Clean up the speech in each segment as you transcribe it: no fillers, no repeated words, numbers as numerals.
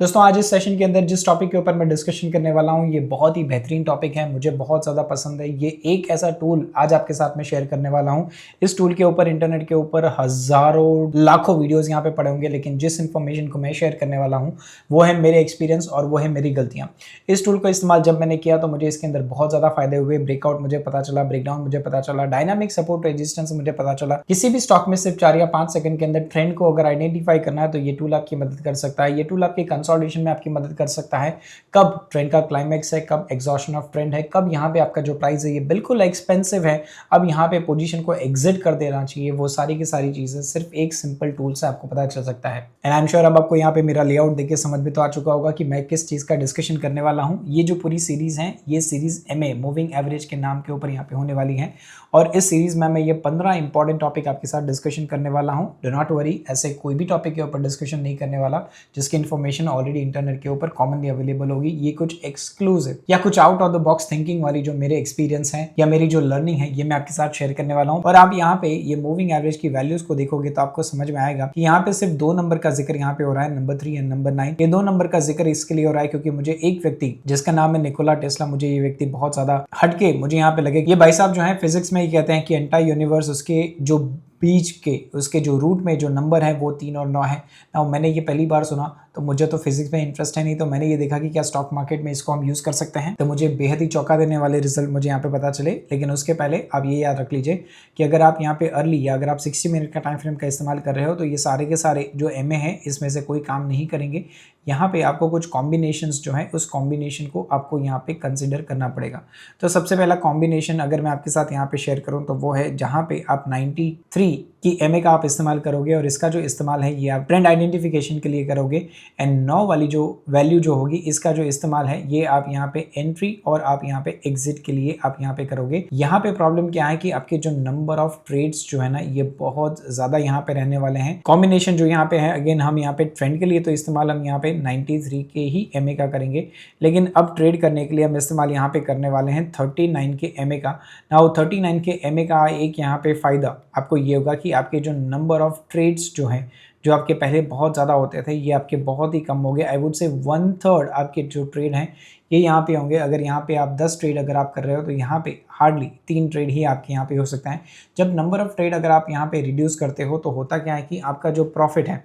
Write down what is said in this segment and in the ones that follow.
दोस्तों आज इस सेशन के अंदर जिस टॉपिक के ऊपर मैं डिस्कशन करने वाला हूँ ये बहुत ही बेहतरीन टॉपिक है, मुझे बहुत ज़्यादा पसंद है। ये एक ऐसा टूल आज आपके साथ में शेयर करने वाला हूँ। इस टूल के ऊपर इंटरनेट के ऊपर हज़ारों लाखों वीडियोस यहाँ पे पड़े होंगे, लेकिन जिस इन्फॉर्मेशन को मैं शेयर करने वाला हूँ वो है मेरे एक्सपीरियंस और वो है मेरी गलतियाँ। इस टूल का इस्तेमाल जब मैंने किया तो मुझे इसके अंदर बहुत ज़्यादा फायदे हुए। ब्रेकआउट मुझे पता चला, ब्रेकडाउन मुझे पता चला, डायनामिक सपोर्ट रेजिस्टेंस मुझे पता चला। किसी भी स्टॉक में सिर्फ 4 या 5 सेकंड के अंदर ट्रेंड को अगर आइडेंटिफाई करना है तो ये टूल आपकी मदद कर सकता है। ये टूल आपकी कंसोलिडेशन में आपकी मदद कर सकता है। कब ट्रेंड का क्लाइमैक्स है, कब एग्जॉशन ऑफ ट्रेंड है, कब यहाँ पे आपका जो प्राइस है ये बिल्कुल एक्सपेंसिव है, अब यहाँ पे पोजीशन को एग्जिट कर देना चाहिए, वो सारी की सारी चीजें सिर्फ एक सिंपल टूल से आपको पता चल सकता है। एंड आई एम श्योर अब आपको यहाँ पे मेरा लेआउट देख के समझ में तो आ चुका होगा कि मैं किस चीज का डिस्कशन करने वाला हूँ। ये जो पूरी सीरीज है ये सीरीज MA मूविंग एवरेज के नाम के ऊपर यहाँ पे होने वाली है और इस सीरीज में मैं ये 15 इंपॉर्टेंट टॉपिक आपके साथ डिस्कशन करने वाला हूँ। डू नॉट वरी, ऐसे कोई भी टॉपिक के ऊपर डिस्कशन नहीं करने वाला जिसकी इन्फॉर्मेशन ऑलरेडी इंटरनेट के ऊपर कॉमनली अवेलेबल होगी। ये कुछ एक्सक्लूसिव या कुछ out of the box thinking वाली जो मेरे एक्सपीरियंस है या मेरी जो लर्निंग है ये मैं आपके साथ शेयर करने वाला हूँ। और आप यहाँ पे ये मूविंग एवरेज की वैल्यूज को देखोगे तो आपको समझ में आएगा कि यहाँ पे सिर्फ 2 नंबर का जिक्र यहाँ पे हो रहा है, नंबर 3 एंड नंबर 9। ये 2 नंबर का जिक्र इसके लिए हो रहा है क्योंकि मुझे एक व्यक्ति जिसका नाम है निकोला टेस्ला, मुझे ये व्यक्ति बहुत ज्यादा हटके मुझे यहाँ पे लगे। ये भाई साहब जो है फिजिक्स में ही कहते हैं कि एंटायर यूनिवर्स उसके जो बीच के उसके जो रूट में जो नंबर है वो 3 और 9 है ना। मैंने ये पहली बार सुना तो मुझे तो फिजिक्स में इंटरेस्ट है नहीं, तो मैंने ये देखा कि क्या स्टॉक मार्केट में इसको हम यूज कर सकते हैं, तो मुझे बेहद ही चौंका देने वाले रिजल्ट मुझे यहाँ पे पता चले। लेकिन उसके पहले आप ये याद रख लीजिए कि अगर आप यहाँ पे अर्ली या अगर आप 60 मिनट का टाइम फ्रेम का इस्तेमाल कर रहे हो तो ये सारे के सारे जो MA है इसमें से कोई काम नहीं करेंगे। यहाँ पे आपको कुछ कॉम्बिनेशंस जो है उस कॉम्बिनेशन को आपको यहाँ पे कंसिडर करना पड़ेगा। तो सबसे पहला कॉम्बिनेशन अगर मैं आपके साथ यहाँ पे शेयर करूँ तो वो है जहाँ पे आप 93 की MA का आप इस्तेमाल करोगे और इसका जो इस्तेमाल है ये आप ट्रेंड आइडेंटिफिकेशन के लिए करोगे। एंड 9 वाली जो वैल्यू जो होगी इसका जो इस्तेमाल है ये आप यहाँ पे एंट्री और आप यहाँ पे एग्जिट के लिए आप यहाँ पे करोगे। यहाँ पे प्रॉब्लम क्या है कि आपके जो नंबर ऑफ ट्रेड्स जो है ना ये बहुत ज्यादा यहाँ पे रहने वाले हैं। कॉम्बिनेशन जो यहाँ पे है अगेन हम यहाँ पे ट्रेंड के लिए तो इस्तेमाल हम यहाँ पे 93 के ही MA का करेंगे, लेकिन अब ट्रेड करने के लिए हम इस्तेमाल यहाँ पे करने वाले हैं 39 के MA का। नाउ 39 के MA का एक यहाँ पे फायदा आपको ये होगा कि आपके जो नंबर ऑफ ट्रेड्स जो हैं जो आपके पहले बहुत ज़्यादा होते थे ये आपके बहुत ही कम हो गए। आई वुड से 1/3 आपके जो ट्रेड हैं ये यहाँ पे होंगे। अगर यहाँ पे आप 10 ट्रेड अगर आप कर रहे हो तो यहाँ पे हार्डली 3 ट्रेड ही आपके यहाँ पे हो सकता है। जब नंबर ऑफ ट्रेड अगर आप यहाँ पे रिड्यूस करते हो तो होता क्या है कि आपका जो प्रॉफिट है,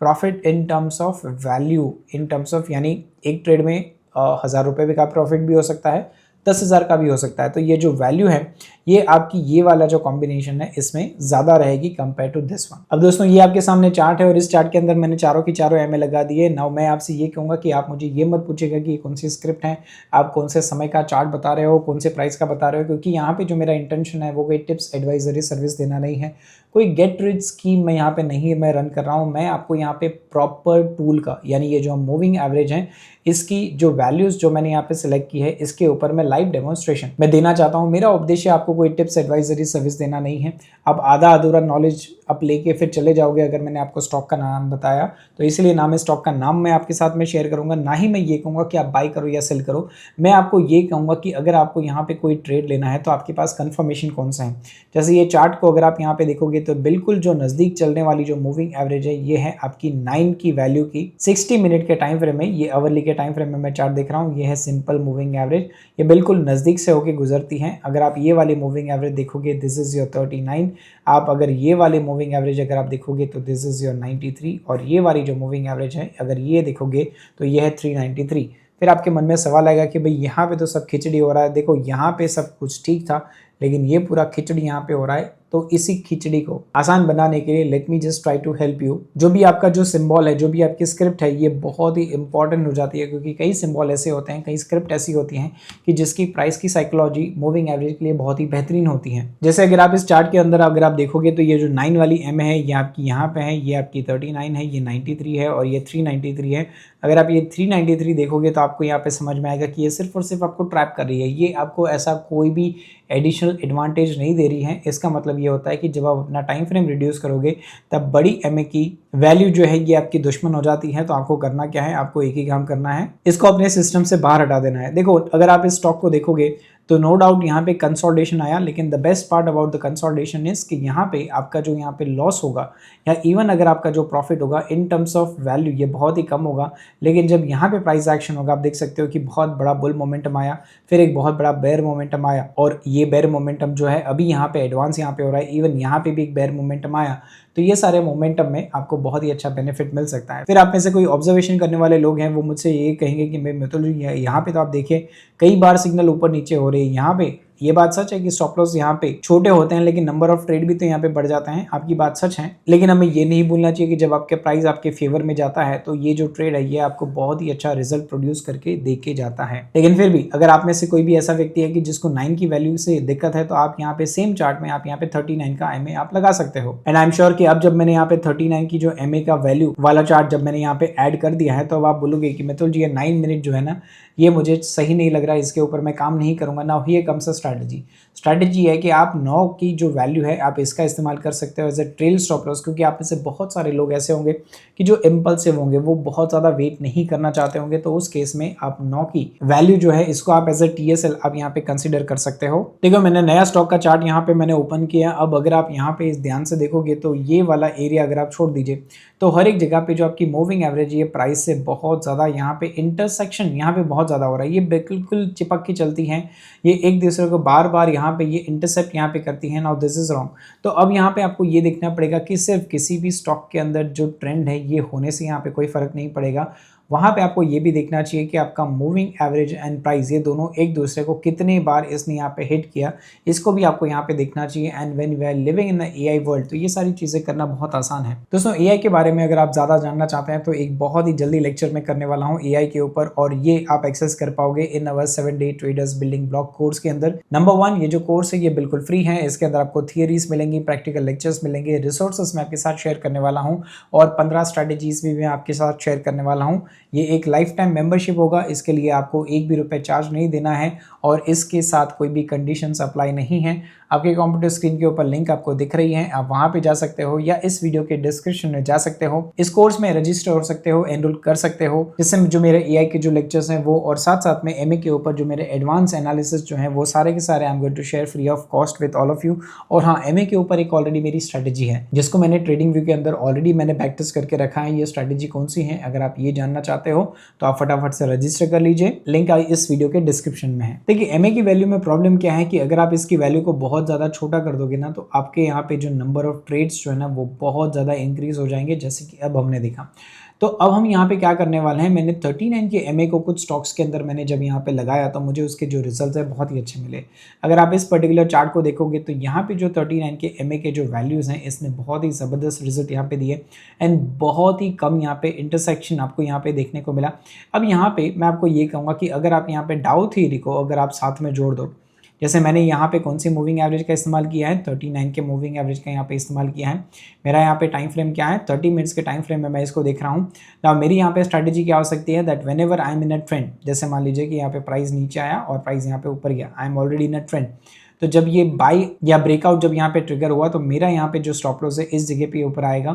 profit in terms of value, in terms of यानी एक ट्रेड में 1000 रुपये का प्रॉफिट भी हो सकता है, 10,000 का भी हो सकता है। तो ये जो वैल्यू है ये आपकी ये वाला जो कॉम्बिनेशन है इसमें ज़्यादा रहेगी कंपेयर टू दिस वन। अब दोस्तों ये आपके सामने चार्ट है और इस चार्ट के अंदर मैंने चारों की चारों MA लगा दिए। नाउ मैं आपसे ये कहूँगा कि आप मुझे ये मत पूछेगा कि कौन सी स्क्रिप्ट है, आप कौन से समय का चार्ट बता रहे हो, कौन से प्राइस का बता रहे हो, क्योंकि यहाँ पे जो मेरा इंटेंशन है वो कोई टिप्स एडवाइजरी सर्विस देना नहीं है, कोई गेट रिच स्कीम मैं यहाँ पे नहीं मैं रन कर रहा हूँ। मैं आपको यहाँ पे प्रॉपर टूल का यानी ये जो मूविंग एवरेज है इसकी जो वैल्यूज जो मैंने यहाँ पे सिलेक्ट की है इसके ऊपर मैं लाइव डेमोन्स्ट्रेशन मैं देना चाहता हूँ। मेरा उद्देश्य आपको कोई टिप्स एडवाइजरी सर्विस देना नहीं है। आप आधा अधूरा नॉलेज आप लेके फिर चले जाओगे अगर मैंने आपको स्टॉक का नाम बताया, तो इसलिए ना मैं स्टॉक का नाम मैं आपके साथ में शेयर करूंगा, ना ही मैं ये कहूँगा कि आप बाई करो या सेल करो। मैं आपको ये कहूँगा कि अगर आपको यहाँ पे कोई ट्रेड लेना है तो आपके पास कंफर्मेशन कौन सा है। जैसे ये चार्ट को अगर आप यहाँ पे देखोगे तो बिल्कुल जो नज़दीक चलने वाली जो मूविंग एवरेज है ये है आपकी 9 की वैल्यू की 60 मिनट के टाइम फ्रेम में। ये आवरली के टाइम फ्रेम में मैं चार्ट देख रहा हूँ, ये है सिंपल मूविंग एवरेज, ये बिल्कुल नज़दीक से होकर गुजरती है। अगर आप ये वाली मूविंग एवरेज देखोगे दिस इज योर 39, आप अगर ये वाली मूविंग एवरेज अगर आप देखोगे तो दिस इज योर 93, और ये वाली जो मूविंग एवरेज है अगर ये देखोगे तो ये है 393। फिर आपके मन में सवाल आएगा कि भाई यहाँ पे तो सब खिचड़ी हो रहा है। देखो यहाँ पे सब कुछ ठीक था लेकिन ये पूरा खिचड़ी यहाँ पे हो रहा है, तो इसी खिचड़ी को आसान बनाने के लिए let me just try to help you. जो भी आपका जो सिंबल है, जो भी आपकी स्क्रिप्ट है, ये बहुत ही इंपॉर्टेंट हो जाती है क्योंकि कई सिंबल ऐसे होते हैं, कई स्क्रिप्ट ऐसी होती हैं कि जिसकी प्राइस की साइकोलॉजी मूविंग एवरेज के लिए बहुत ही बेहतरीन होती है। जैसे अगर आप इस चार्ट के अंदर अगर आप देखोगे तो ये जो 9 वाली MA है ये आपकी यहाँ पे है, ये आपकी 39 है, ये 93 है और ये 393 है। अगर आप ये 393 देखोगे तो आपको यहाँ पे समझ में आएगा कि ये सिर्फ और सिर्फ आपको ट्रैप कर रही है, ये आपको ऐसा कोई भी एडिशनल एडवांटेज नहीं दे रही है। इसका मतलब ये होता है कि जब आप अपना टाइम फ्रेम रिड्यूस करोगे तब बड़ी MA की वैल्यू जो है ये आपकी दुश्मन हो जाती है। तो आपको करना क्या है, आपको एक ही काम करना है, इसको अपने सिस्टम से बाहर हटा देना है। देखो अगर आप इस स्टॉक को देखोगे तो नो डाउट यहाँ पे कंसोलिडेशन आया, लेकिन the best part about the consolidation is कि यहाँ पे आपका जो यहाँ पे लॉस होगा या इवन अगर आपका जो प्रॉफिट होगा इन टर्म्स ऑफ वैल्यू ये बहुत ही कम होगा। लेकिन जब यहाँ पे प्राइस एक्शन होगा आप देख सकते हो कि बहुत बड़ा बुल मोमेंटम आया, फिर एक बहुत बड़ा बेयर मोमेंटम आया, और ये बेयर मोमेंटम जो है अभी यहाँ पे एडवांस यहाँ पे हो रहा है, इवन यहाँ पे भी एक बेयर मोमेंटम आया। तो ये सारे मोमेंटम में आपको बहुत ही अच्छा बेनिफिट मिल सकता है। फिर आप में से कोई ऑब्जर्वेशन करने वाले लोग हैं वो मुझसे ये कहेंगे कि मितुल जी यहाँ पे तो आप देखिए कई बार सिग्नल ऊपर नीचे हो रहे हैं, यहाँ पे ये बात सच है कि स्टॉप लॉस यहाँ पे छोटे होते हैं लेकिन नंबर ऑफ ट्रेड भी तो यहाँ पे बढ़ जाते हैं, आपकी बात सच है। लेकिन हमें ये नहीं भूलना चाहिए कि जब आपके प्राइस आपके फेवर में जाता है तो ये जो ट्रेड है ये आपको बहुत ही अच्छा रिजल्ट प्रोड्यूस करके दे के जाता है। लेकिन फिर भी अगर आप में से कोई भी ऐसा व्यक्ति है कि जिसको 9 की वैल्यू से दिक्कत है तो आप यहाँ पे सेम चार्ट में आप यहाँ पे 39 का MA आप लगा सकते हो। एंड आई एम श्योर कि अब जब मैंने यहाँ पे 39 की जो MA का वैल्यू वाला चार्ट जब मैंने यहाँ पे ऐड कर दिया है तो अब आप बोलोगे कि मितुल जी ये 9 मिनट जो है ना ये मुझे सही नहीं लग रहा है, इसके ऊपर मैं काम नहीं करूंगा। Now here comes a strategy है कि आप 9 की जो वैल्यू है आप इसका इस्तेमाल कर सकते हो as a trail stop loss, क्योंकि आप में से बहुत सारे लोग ऐसे होंगे कि जो इम्पल्सिव होंगे, वो बहुत ज़्यादा वेट नहीं करना चाहते होंगे। तो उस केस में आप 9 की वैल्यू जो है इसको आप एज ए TSL आप यहाँ पे कंसिडर कर सकते हो। देखो मैंने नया स्टॉक का चार्ट यहाँ पे मैंने ओपन किया। अब अगर आप यहाँ पे इस ध्यान से देखोगे तो ये वाला एरिया अगर आप छोड़ दीजिए तो हर एक जगह पे जो आपकी मूविंग एवरेज ये प्राइस से बहुत ज़्यादा यहाँ पे इंटरसेक्शन यहाँ पे बहुत ज़्यादा हो रहा है। ये बिल्कुल चिपक के चलती हैं, ये एक दूसरे को बार बार यहाँ पे ये इंटरसेप्ट यहाँ पे करती हैं। Now this is wrong. तो अब यहाँ पे आपको ये देखना पड़ेगा कि सिर्फ किसी भी स्टॉक के अंदर जो ट्रेंड है ये होने से यहाँ पे कोई फर्क नहीं पड़ेगा। वहाँ पे आपको ये भी देखना चाहिए कि आपका मूविंग एवरेज एंड प्राइस ये दोनों एक दूसरे को कितने बार इसने यहाँ पे हिट किया, इसको भी आपको यहाँ पे देखना चाहिए। And when we are living in the AI world तो ये सारी चीज़ें करना बहुत आसान है। दोस्तों AI के बारे में अगर आप ज़्यादा जानना चाहते हैं तो एक बहुत ही जल्दी लेक्चर में करने वाला हूँ AI के ऊपर, और ये आप एक्सेस कर पाओगे इन अवर 7-day traders building block course के अंदर। नंबर 1 ये जो कोर्स है ये बिल्कुल फ्री है। इसके अंदर आपको थियरीज मिलेंगी, प्रैक्टिकल लेक्चर्स मिलेंगे, रिसोर्सेस मैं आपके साथ शेयर करने वाला हूँ, और 15 स्ट्रैटेजीज भी मैं आपके साथ शेयर करने वाला हूँ। ये एक लाइफ टाइम मेंबरशिप होगा, इसके लिए आपको एक भी रुपये चार्ज नहीं देना है, और इसके साथ कोई भी कंडीशंस अप्लाई नहीं है। आपके कंप्यूटर स्क्रीन के ऊपर लिंक आपको दिख रही है, आप वहां पे जा सकते हो या इस वीडियो के डिस्क्रिप्शन में जा सकते हो। इस कोर्स में रजिस्टर हो सकते हो, एनरोल कर सकते हो, जिससे जो मेरे AI के जो लेक्चर्स हैं वो, और साथ साथ में MA के ऊपर जो मेरे एडवांस एनालिसिस जो हैं वो सारे के सारे I am going to share free of cost with all of you. और हाँ, MA के ऊपर एक ऑलरेडी मेरी स्ट्रैटेजी है जिसको मैंने ट्रेडिंग व्यू के अंदर ऑलरेडी मैंने प्रैक्टिस करके रखा है। ये स्ट्रैटेजी कौन सी है अगर आप ये जानना चाहते हो तो आप फटाफट से रजिस्टर कर लीजिए, लिंक इस वीडियो के डिस्क्रिप्शन में है। देखिए MA की वैल्यू में प्रॉब्लम क्या है कि अगर आप इसकी वैल्यू को बहुत ज़्यादा छोटा कर दोगे ना तो आपके यहाँ पे जो नंबर ऑफ ट्रेड्स जो है ना वो बहुत ज़्यादा इंक्रीज हो जाएंगे, जैसे कि अब हमने देखा। तो अब हम यहाँ पे क्या करने वाले हैं, मैंने 39 के MA को कुछ स्टॉक्स के अंदर मैंने जब यहाँ पे लगाया तो मुझे उसके जो रिजल्ट है बहुत ही अच्छे मिले। अगर आप इस पर्टिकुलर चार्ट को देखोगे तो यहाँ पे जो 39 के MA के जो वैल्यूज़ हैं इसने बहुत ही ज़बरदस्त रिजल्ट यहाँ पे दिए, एंड बहुत ही कम यहाँ पे इंटरसेक्शन आपको यहाँ पे देखने को मिला। अब यहाँ पे मैं आपको ये कहूँगा कि अगर आप यहाँ पे डाउ थ्योरी को अगर आप साथ में जोड़ दो, जैसे मैंने यहाँ पे कौन सी मूविंग एवरेज का इस्तेमाल किया है, 39 के मूविंग एवरेज का यहाँ पे इस्तेमाल किया है। मेरा यहाँ पे टाइम फ्रेम क्या है, 30 मिनट्स के टाइम फ्रेम में मैं इसको देख रहा हूँ। ना मेरी यहाँ पे स्ट्रैटेजी क्या हो सकती है, that when ever I am in a trend, जैसे मान लीजिए कि यहाँ पे प्राइस नीचे आया और प्राइस यहाँ पे ऊपर गया, I am already in a trend. तो जब ये बाई या ब्रेकआउट जब यहाँ पे ट्रिगर हुआ तो मेरा यहाँ पे जो स्टॉप लॉस है इस जगह पे ऊपर आएगा।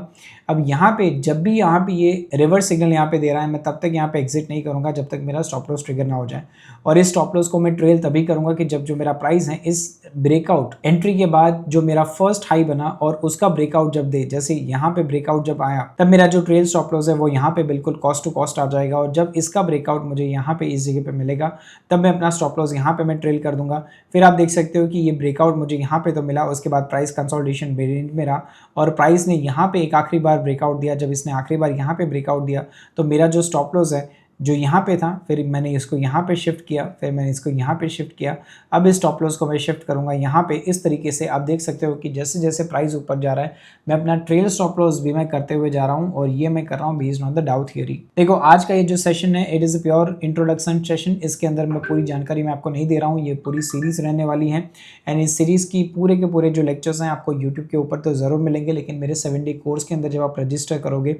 अब यहाँ पे जब भी यहाँ पे ये रिवर्स सिग्नल यहाँ पे दे रहा है, मैं तब तक यहाँ पे एग्जिट नहीं करूँगा जब तक मेरा स्टॉप लॉस ट्रिगर ना हो जाए। और इस स्टॉप लॉस को मैं ट्रेल तभी करूँगा कि जब जो मेरा प्राइस है इस ब्रेकआउट एंट्री के बाद जो मेरा फर्स्ट हाई बना और उसका ब्रेकआउट जब दे, जैसे यहाँ पे ब्रेकआउट जब आया तब मेरा जो ट्रेल स्टॉप लॉस है वो यहाँ पे बिल्कुल कॉस्ट टू कॉस्ट आ जाएगा। और जब इसका ब्रेकआउट मुझे यहाँ पे इस जगह पे मिलेगा तब मैं अपना स्टॉप लॉस यहाँ पे मैं ट्रेल कर दूंगा। फिर आप देख सकते हो कि ये ब्रेकआउट मुझे यहाँ पे तो मिला, उसके बाद प्राइस कंसोलिडेशन वेरिएंट में रहा और प्राइस ने यहाँ पे एक आखिरी बार ब्रेकआउट दिया। जब इसने आखिरी बार यहाँ पे ब्रेकआउट दिया तो मेरा जो स्टॉप लॉस है जो यहाँ पे था, फिर मैंने इसको यहाँ पे शिफ्ट किया, फिर मैंने इसको यहाँ पे शिफ्ट किया। अब इस स्टॉप लॉस को मैं शिफ्ट करूँगा यहाँ पे। इस तरीके से आप देख सकते हो कि जैसे जैसे प्राइस ऊपर जा रहा है मैं अपना ट्रेल स्टॉप लॉस भी मैं करते हुए जा रहा हूँ, और ये मैं कर रहा हूँ बेस्ड ऑन द डाउ थ्योरी। देखो आज का ये जो सेशन है it is a pure introduction session. इसके अंदर मैं पूरी जानकारी मैं आपको नहीं दे रहा हूँ, ये पूरी सीरीज रहने वाली है। एंड इस सीरीज़ की पूरे के पूरे जो लेक्चर्स हैं आपको यूट्यूब के ऊपर तो ज़रूर मिलेंगे, लेकिन मेरे 7 डे कोर्स के अंदर जब आप रजिस्टर करोगे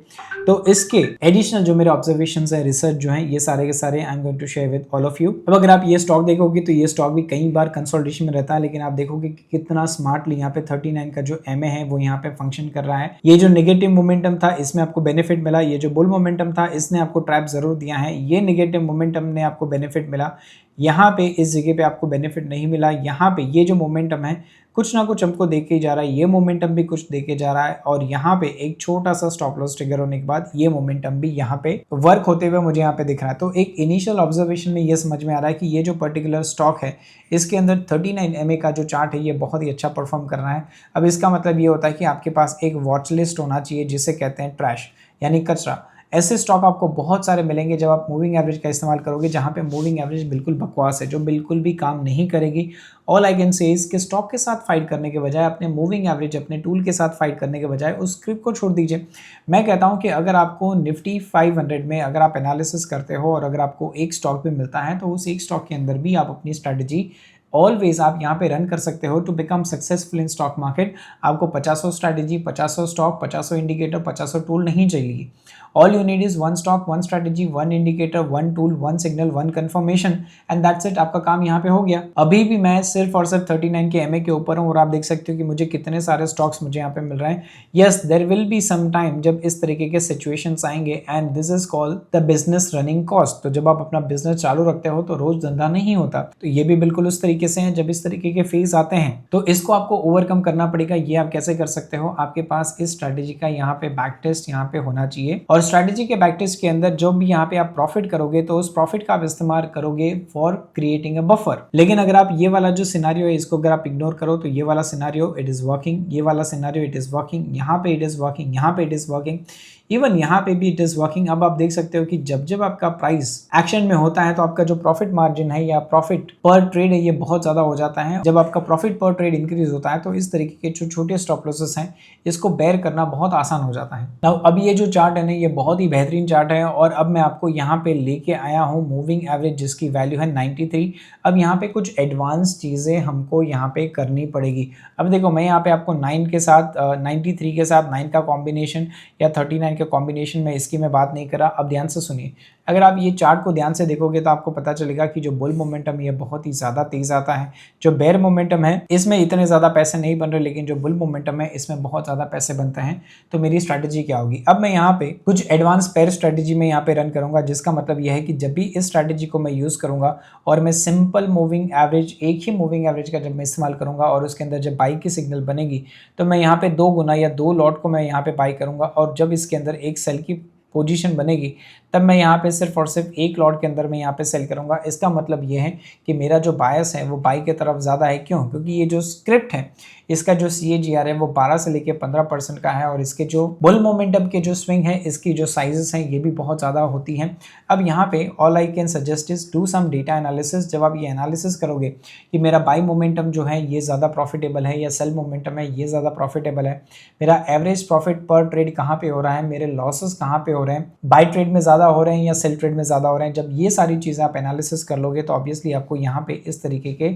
तो इसके एडिशनल जो मेरे ऑब्जर्वेशन है, रिसर्च जो हैं ये सारे के सारे I am going to share with all of you. अब अगर आप ये स्टॉक देखोगे तो ये स्टॉक भी कई बार कंसोलिडेशन में रहता है, लेकिन आप देखोगे कि कितना स्मार्टली यहाँ पे 39 का जो एमए है वो यहाँ पे फंक्शन कर रहा है। ये जो नेगेटिव मोमेंटम था इसमें आपको बेनिफिट मिला, ये जो बुल मोमेंटम था इसने आपको ट्रैप जरूर दिया है, ये नेगेटिव मोमेंटम ने आपको बेनिफिट मिला, यहाँ पे इस जगह पे आपको बेनिफिट नहीं मिला। यहाँ पे ये जो मोमेंटम है कुछ ना कुछ हमको देके जा रहा है, ये मोमेंटम भी कुछ देके जा रहा है, और यहाँ पे एक छोटा सा स्टॉप लॉस ट्रिगर होने के बाद ये मोमेंटम भी यहाँ पे वर्क होते हुए मुझे यहाँ पे दिख रहा है। तो एक इनिशियल ऑब्जर्वेशन में ये समझ में आ रहा है कि ये जो पर्टिकुलर स्टॉक है इसके अंदर 39 MA का जो चार्ट है ये बहुत ही अच्छा परफॉर्म कर रहा है। अब इसका मतलब ये होता है कि आपके पास एक वॉच लिस्ट होना चाहिए जिसे कहते हैं ट्रैश यानी कचरा। ऐसे स्टॉक आपको बहुत सारे मिलेंगे जब आप मूविंग एवरेज का इस्तेमाल करोगे, जहाँ पे मूविंग एवरेज बिल्कुल बकवास है, जो बिल्कुल भी काम नहीं करेगी। All I can say is के स्टॉक के साथ फाइट करने के बजाय, अपने मूविंग एवरेज अपने टूल के साथ फाइट करने के बजाय उस स्क्रिप्ट को छोड़ दीजिए। मैं कहता हूँ कि अगर आपको निफ्टी 500 में अगर आप एनालिसिस करते हो और अगर आपको एक स्टॉक भी मिलता है तो उस एक स्टॉक के अंदर भी आप अपनी स्ट्रैटेजी ऑलवेज आप यहाँ पे रन कर सकते हो to become successful in stock market. आपको 50 स्ट्रैटेजी, 50 स्टॉक, 50 इंडिकेटर, 50 टूल नहीं चाहिए। All you need is one stock, one strategy, one indicator, one tool, one signal, one confirmation and that's it. आपका काम यहाँ पे हो गया। अभी भी मैं सिर्फ और सिर्फ 39 के एमए के ऊपर हूँ और आप देख सकते हो कि मुझे कितने सारे स्टॉक्स मुझे यहाँ पे मिल रहे हैं। Yes, there will be some time जब इस तरीके के सिचुएशंस आएंगे and this is called the business running cost. तो जब आप अपना बिजनेस चालू रखते हो तो रोज धंधा नहीं होता, तो ये भी बिल्कुल उस तरीके से है। जब इस तरीके के फेज आते हैं तो इसको आपको ओवरकम करना पड़ेगा। ये आप कैसे कर सकते हो, आपके पास इस स्ट्रैटेजी का यहाँ पे बैक टेस्ट यहाँ पे होना चाहिए, और स्ट्रैटेजी के बैक टेस्ट के अंदर जो भी यहाँ पे आप प्रॉफिट करोगे तो उस प्रॉफिट का आप इस्तेमाल करोगे फॉर क्रिएटिंग अ बफर। लेकिन अगर आप ये वाला जो सिनारियो है इसको अगर आप इग्नोर करो तो ये वाला सिनारियो इट इज वर्किंग, ये वाला सिनारियो इट इज वर्किंग, यहाँ पे इट इज वर्किंग, यहाँ पे इट इज वर्किंग, इवन यहाँ पे भी इट इज वर्किंग। अब आप देख सकते हो कि जब जब आपका प्राइस एक्शन में होता है तो आपका जो प्रॉफिट मार्जिन है या प्रॉफिट पर ट्रेड है ये बहुत ज्यादा हो जाता है। जब आपका प्रॉफिट पर ट्रेड इंक्रीज होता है तो इस तरीके के जो छोटे स्टॉप लॉसेस हैं इसको बेयर करना बहुत आसान हो जाता है। नाउ अब ये जो चार्ट है ना ये बहुत ही बेहतरीन चार्ट है, और अब मैं आपको यहाँ पे लेके आया हूँ मूविंग एवरेज जिसकी वैल्यू है 93। अब यहाँ पे कुछ एडवांस चीजें हमको यहाँ पे करनी पड़ेगी। अब देखो मैं यहाँ पे आपको 9 के साथ 93 के साथ 9 का कॉम्बिनेशन या 39 के कॉम्बिनेशन में इसकी मैं बात नहीं कर रहा। अब ध्यान से सुनिए, अगर आप ये चार्ट को ध्यान से देखोगे तो आपको पता चलेगा कि जो बुल मोमेंटम ये बहुत ही ज़्यादा तेज आता है, जो बेयर मोमेंटम है इसमें इतने ज़्यादा पैसे नहीं बन रहे, लेकिन जो बुल मोमेंटम है इसमें बहुत ज़्यादा पैसे बनते हैं। तो मेरी स्ट्रैटेजी क्या होगी, अब मैं यहाँ पे कुछ एडवांस पेयर स्ट्रैटेजी में यहाँ पे रन करूंगा, जिसका मतलब यह है कि जब भी इस स्ट्रैटेजी को मैं यूज़ करूंगा और मैं सिंपल मूविंग एवरेज, एक ही मूविंग एवरेज का जब मैं इस्तेमाल करूंगा और उसके अंदर जब बाई की सिग्नल बनेगी तो मैं यहाँ पे 2 गुना या 2 लॉट को मैं यहाँ पे बाई करूंगा, और जब इसके अंदर एक सेल की पोजीशन बनेगी तब मैं यहाँ पे सिर्फ और सिर्फ एक लॉट के अंदर मैं यहाँ पे सेल करूंगा। इसका मतलब ये है कि मेरा जो बायस है वो बाई के तरफ ज़्यादा है। क्यों? क्योंकि ये जो स्क्रिप्ट है इसका जो CAGR है वो 12 से लेके 15% का है, और इसके जो बुल मोमेंटम के जो स्विंग है इसकी जो साइजेस हैं ये भी बहुत ज़्यादा होती हैं। अब यहाँ पे all I can suggest is do some data analysis. जब आप ये एनालिसिस करोगे कि मेरा बाई मोमेंटम जो है ये ज़्यादा प्रॉफिटेबल है या सेल मोमेंटम है ये ज़्यादा प्रॉफिटेबल है, मेरा एवरेज प्रॉफिट पर ट्रेड कहाँ पे हो रहा है, मेरे लॉसेस कहाँ पे हो रहे हैं, बाई ट्रेड में ज़्यादा हो रहे हैं या सेल ट्रेड में ज़्यादा हो रहे हैं, जब ये सारी चीज़ें आप एनालिसिस कर लोगे तो ऑब्वियसली आपको यहाँ पे इस तरीके के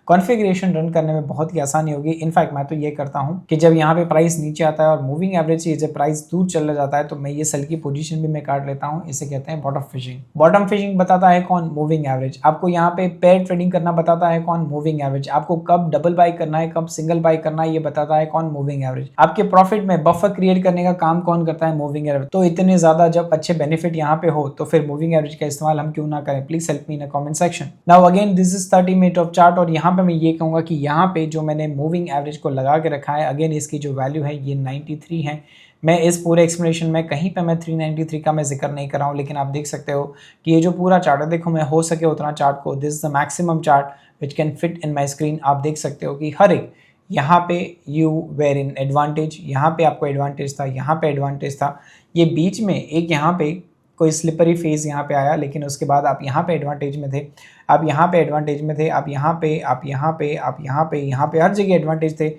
कॉन्फ़िगरेशन रन करने में बहुत ही आसानी होगी। इनफैक्ट मैं तो ये करता हूँ कि जब यहाँ पे प्राइस नीचे आता है और मूविंग एवरेज से जब प्राइस दूर चला जाता है तो मैं ये सेल की पोजीशन भी मैं काट लेता हूँ। इसे कहते हैं बॉटम फिशिंग। बॉटम फिशिंग बताता है कौन? Moving average. आपको यहाँ पे पेयर ट्रेडिंग करना बताता है कौन? Moving average. आपको कब डबल बाई करना है, कब सिंगल बाई करना है, ये बताता है कौन? Moving average. आपके प्रॉफिट में बफर क्रिएट करने का काम कौन करता है? Moving average. तो इतने ज्यादा जब अच्छे बेनिफिट यहाँ पे हो तो फिर मूविंग एवरेज का इस्तेमाल हम क्यों ना करें? Please help me in comment section. Now again this is 30 minute of chart, और यहाँ पे मैं ये कहूंगा कि यहाँ पे जो मैंने मूविंग एवरेज को लगा के रखा है, अगेन इसकी जो वैल्यू है ये 93 है। मैं इस पूरे एक्सप्लेनेशन में कहीं पे मैं 393 का मैं जिक्र नहीं कर रहा हूँ, लेकिन आप देख सकते हो कि ये जो पूरा चार्ट है, देखो मैं हो सके उतना चार्ट को, this is the maximum chart which can fit in my screen. आप देख सकते हो कि हर एक यहाँ पे यू वेर इन एडवांटेज, यहाँ पे आपको एडवांटेज था, यहाँ पे एडवांटेज था, ये बीच में एक यहाँ पे कोई स्लिपरी फेज यहाँ पे आया, लेकिन उसके बाद आप यहाँ पे एडवांटेज में थे, आप यहाँ पे एडवांटेज में थे, आप यहाँ पे, आप यहाँ पे, आप यहाँ पे, यहाँ पे हर जगह एडवांटेज थे।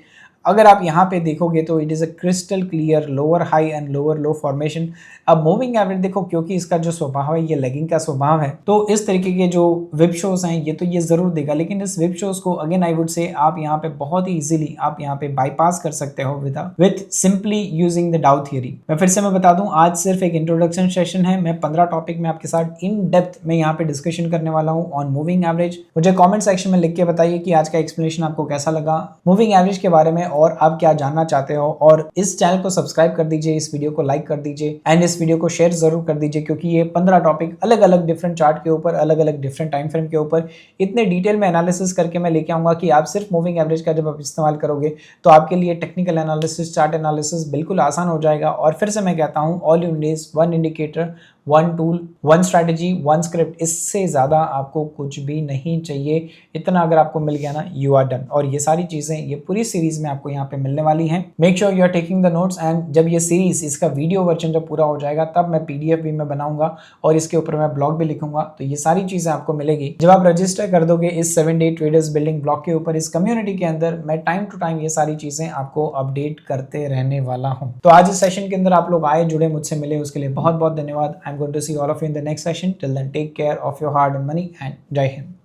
अगर आप यहाँ पे देखोगे तो it is a crystal clear lower high and lower low formation. अब मूविंग एवरेज देखो, क्योंकि इसका जो स्वभाव है ये लेगिंग का स्वभाव है, तो इस तरीके के जो विप शोज हैं ये तो ये जरूर देगा, लेकिन इस विप शोज को अगेन आई वुड से आप यहाँ पे बहुत ही इजीली आप यहाँ पे बाईपास कर सकते हो विथ सिंपली यूजिंग द डाउ थियरी। मैं फिर से मैं बता दूं, आज सिर्फ एक इंट्रोडक्शन सेशन है। मैं 15 टॉपिक में आपके साथ इन डेप्थ में यहाँ पे डिस्कशन करने वाला हूँ ऑन मूविंग एवरेज। मुझे कमेंट सेक्शन में लिख के बताइए कि आज का एक्सप्लेनेशन आपको कैसा लगा मूविंग एवरेज के बारे में, और आप क्या जानना चाहते हो। और इस चैनल को सब्सक्राइब कर दीजिए, इस वीडियो को लाइक कर दीजिए एंड इस वीडियो को शेयर जरूर कर दीजिए, क्योंकि ये 15 टॉपिक अलग अलग डिफरेंट चार्ट के ऊपर, अलग अलग डिफरेंट टाइम फ्रेम के ऊपर इतने डिटेल में एनालिसिस करके मैं लेके आऊंगा कि आप सिर्फ मूविंग एवरेज का जब आप इस्तेमाल करोगे तो आपके लिए टेक्निकल एनालिसिस, चार्ट एनालिसिस बिल्कुल आसान हो जाएगा। और फिर से मैं कहता हूं, all you need is one indicator, one tool, one strategy, one script. इससे ज़्यादा आपको कुछ भी नहीं चाहिए। इतना अगर आपको मिल गया ना, यू आर डन। और ये सारी चीज़ें ये पूरी सीरीज में आपको यहाँ पे मिलने वाली हैं। Make sure you are taking the notes, and जब ये सीरीज, इसका वीडियो वर्जन जब पूरा हो जाएगा तब मैं PDF भी मैं बनाऊंगा और इसके ऊपर मैं ब्लॉग भी लिखूंगा। तो ये सारी चीज़ें आपको मिलेगी जब आप रजिस्टर कर दोगे इस 7 डे ट्रेडर्स बिल्डिंग ब्लॉग के ऊपर। इस कम्युनिटी के अंदर मैं टाइम टू टाइम ये सारी चीज़ें आपको अपडेट करते रहने वाला हूँ। तो आज इस सेशन के अंदर आप लोग आए, जुड़े, मुझसे मिले, उसके लिए बहुत बहुत धन्यवाद। I'm going to see all of you in the next session. Till then, take care of your hard earned money and Jai Hind.